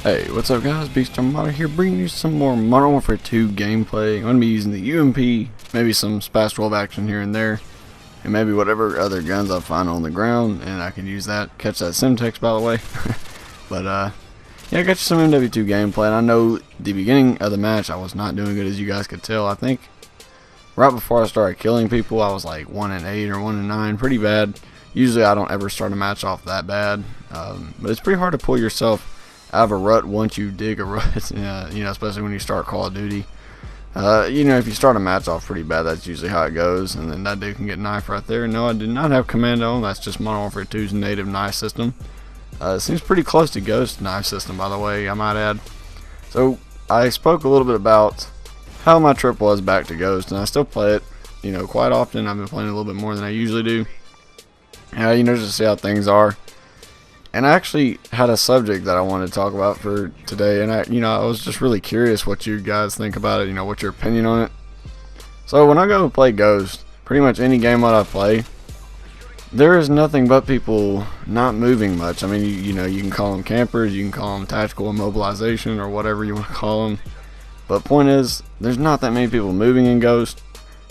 Hey, what's up guys, Beast Armada here, bringing you some more Modern Warfare 2 gameplay. I'm going to be using the UMP, maybe some SPAS-12 action here and there, and maybe whatever other guns I find on the ground, and I can use that, catch that Simtex by the way. But yeah, I got you some MW2 gameplay, and I know the beginning of the match I was not doing good, as you guys could tell. I think right before I started killing people I was like 1-8 or 1-9, pretty bad. Usually I don't ever start a match off that bad, but it's pretty hard to pull yourself out of a rut once you dig a rut, you know, especially when you start Call of Duty. You know, if you start a match off pretty bad, that's usually how it goes, and then that dude can get knifed right there. No, I did not have Commando, that's just Modern Warfare 2's native knife system. It seems pretty close to Ghost knife system, by the way, I might add. So, I spoke a little bit about how my trip was back to Ghost, and I still play it, you know, quite often. I've been playing a little bit more than I usually do. You know, just to see how things are. And I actually had a subject that I wanted to talk about for today, and I was just really curious what you guys think about it, you know, what's your opinion on it. So when I go play Ghost, pretty much any game mode I play, there is nothing but people not moving much. I mean, you know, you can call them campers, you can call them tactical immobilization, or whatever you want to call them. But point is, there's not that many people moving in Ghost,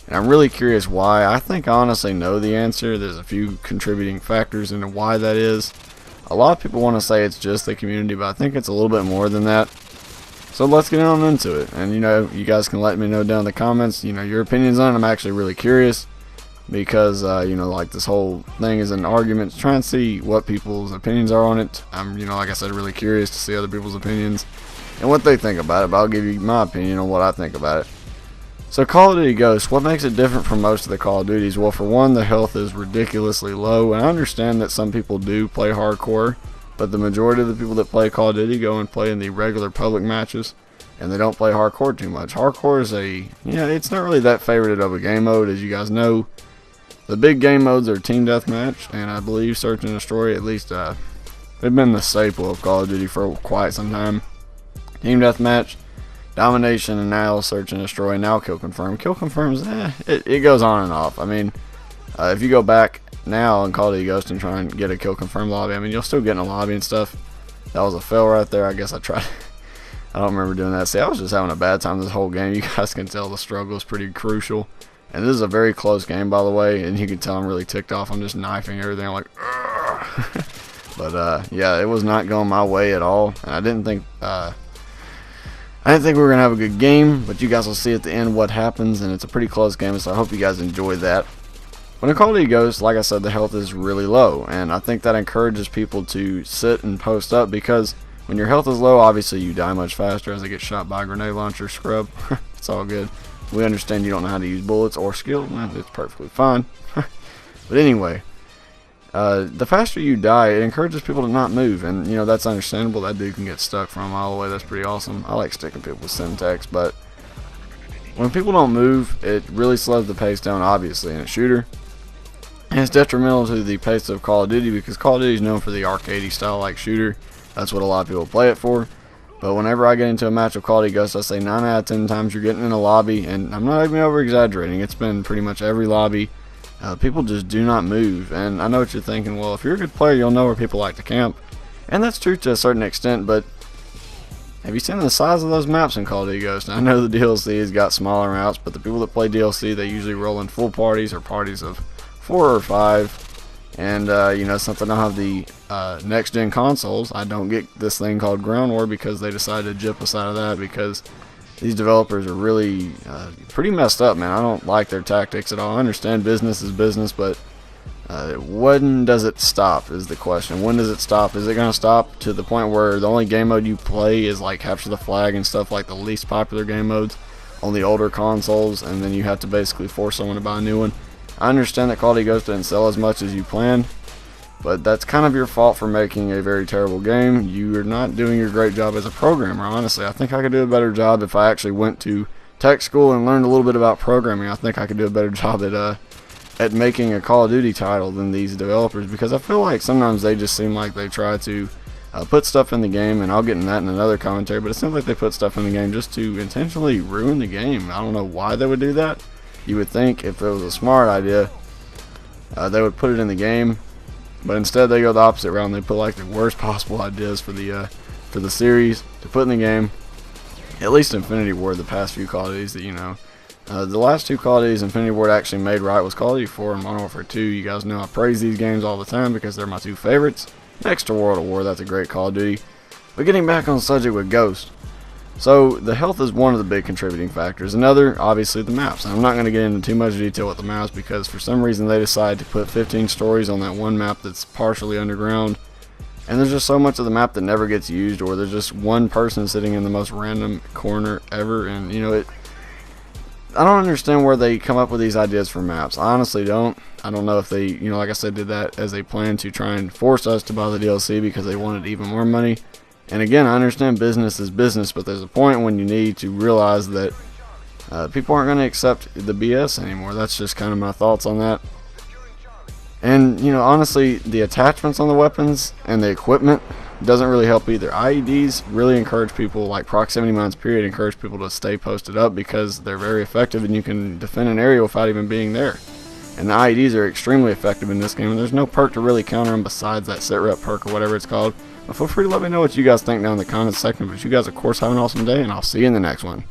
and I'm really curious why. I think I honestly know the answer. There's a few contributing factors into why that is. A lot of people want to say it's just the community, but I think it's a little bit more than that. So let's get on into it. And you know, you guys can let me know down in the comments, you know, your opinions on it. I'm actually really curious because, you know, like this whole thing is an argument, trying to see what people's opinions are on it. I'm, you know, like I said, really curious to see other people's opinions and what they think about it, but I'll give you my opinion on what I think about it. So Call of Duty Ghost, what makes it different from most of the Call of Duties? Well, for one, the health is ridiculously low, and I understand that some people do play hardcore, but the majority of the people that play Call of Duty go and play in the regular public matches, and they don't play hardcore too much. Hardcore is it's not really that favorite of a game mode, as you guys know. The big game modes are Team Deathmatch, and I believe Search and Destroy, at least they've been the staple of Call of Duty for quite some time. Team Deathmatch, Domination, and now Search and Destroy, now Kill Confirm. Kill Confirm's, it goes on and off. I mean, if you go back now and Call of Duty Ghost and try and get a Kill Confirm lobby, I mean, you'll still get in a lobby and stuff. That was a fail right there. I guess I tried. I don't remember doing that. See, I was just having a bad time this whole game. You guys can tell the struggle is pretty crucial. And this is a very close game, by the way, and you can tell I'm really ticked off. I'm just knifing everything. I'm like, but yeah, it was not going my way at all. And I didn't think we were going to have a good game, but you guys will see at the end what happens, and it's a pretty close game, so I hope you guys enjoy that. When a Call of Duty Ghost, like I said, the health is really low, and I think that encourages people to sit and post up, because when your health is low, obviously you die much faster as they get shot by a grenade launcher scrub. It's all good. We understand you don't know how to use bullets or skill. It's perfectly fine. But anyway, the faster you die, it encourages people to not move, and you know, that's understandable. That dude can get stuck from a mile away. That's pretty awesome. I like sticking people with Simtex, but when people don't move, it really slows the pace down, obviously, in a shooter. And it's detrimental to the pace of Call of Duty, because Call of Duty is known for the arcadey style like shooter. That's what a lot of people play it for. But whenever I get into a match of Call of Duty Ghost, I say 9 out of 10 times you're getting in a lobby, and I'm not even over exaggerating. It's been pretty much every lobby. People just do not move, and I know what you're thinking. Well, if you're a good player, you'll know where people like to camp, and that's true to a certain extent. But have you seen the size of those maps in Call of Duty Ghost? Now, I know the DLC has got smaller routes, but the people that play DLC, they usually roll in full parties or parties of 4 or 5. And you know, since I don't have the next gen consoles, I don't get this thing called Ground War, because they decided to jip us out of that, because these developers are really pretty messed up, man. I don't like their tactics at all. I understand business is business, but when does it stop is the question. When does it stop? Is it going to stop to the point where the only game mode you play is like Capture the Flag and stuff, like the least popular game modes on the older consoles, and then you have to basically force someone to buy a new one? I understand that Call of Duty Ghost didn't sell as much as you planned, but that's kind of your fault for making a very terrible game. You're not doing your great job as a programmer, honestly. I think I could do a better job if I actually went to tech school and learned a little bit about programming. I think I could do a better job at making a Call of Duty title than these developers, because I feel like sometimes they just seem like they try to put stuff in the game, and I'll get in that in another commentary, but it seems like they put stuff in the game just to intentionally ruin the game. I don't know why they would do that. You would think if it was a smart idea, they would put it in the game, but instead they go the opposite route, and they put like the worst possible ideas for the for the series to put in the game. At least Infinity Ward, the past few Call of Duties that you know. The last two Call of Duties Infinity Ward actually made right was Call of Duty 4 and Modern Warfare 2. You guys know I praise these games all the time because they're my two favorites. Next to World at War, that's a great Call of Duty. But getting back on the subject with Ghost. So the health is one of the big contributing factors. Another, obviously, the maps. And I'm not going to get into too much detail with the maps because for some reason they decided to put 15 stories on that one map that's partially underground. And there's just so much of the map that never gets used, or there's just one person sitting in the most random corner ever. And you know, I don't understand where they come up with these ideas for maps. I honestly don't. I don't know if they, you know, like I said, did that as a plan to try and force us to buy the DLC because they wanted even more money. And again, I understand business is business, but there's a point when you need to realize that people aren't going to accept the BS anymore. That's just kind of my thoughts on that. And, you know, honestly, the attachments on the weapons and the equipment doesn't really help either. IEDs really encourage people, like proximity mines period, encourage people to stay posted up because they're very effective and you can defend an area without even being there. And the IEDs are extremely effective in this game, and there's no perk to really counter them besides that sit rep perk or whatever it's called. But feel free to let me know what you guys think down in the comments section. But you guys, of course, have an awesome day, and I'll see you in the next one.